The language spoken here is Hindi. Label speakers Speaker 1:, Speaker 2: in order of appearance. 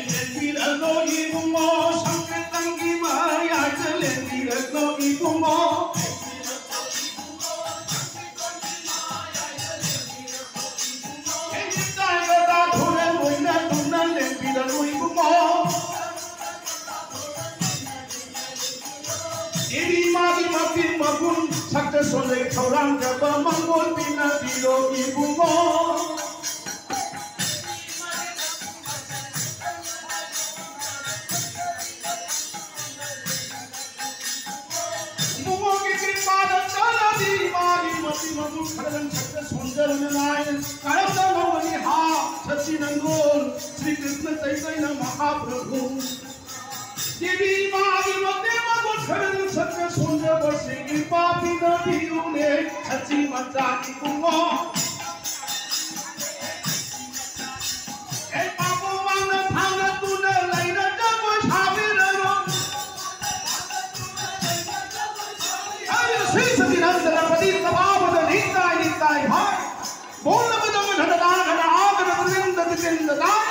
Speaker 1: 렌비라노 이붕어 성패당기 마야드 렌비라노 이붕어 렌비다이가다 돈에 모이나 돈난 렌비라노 이붕어 이리마기 마기 마군 삭제 손에 겨랑 잡아 망골 비나 비로 이붕어 사랑은 작가 손자르는 아이는 가엽다 노원이 하 젖지는 건 श्री कृष्ण चैतन्य महाप्रभु देवी मागी मते मगो खरन सत्य 손자 버싱이 पापीनो 비우네 छची मचाकी कुंगो ए पापो वांग थांग तुन लैन जगो छाबिररो अरे श्री सतीनंद गणपति तबावद निताय निताय हाय बोल नमः नमः धनदान धन आगन वृंद दिंद दान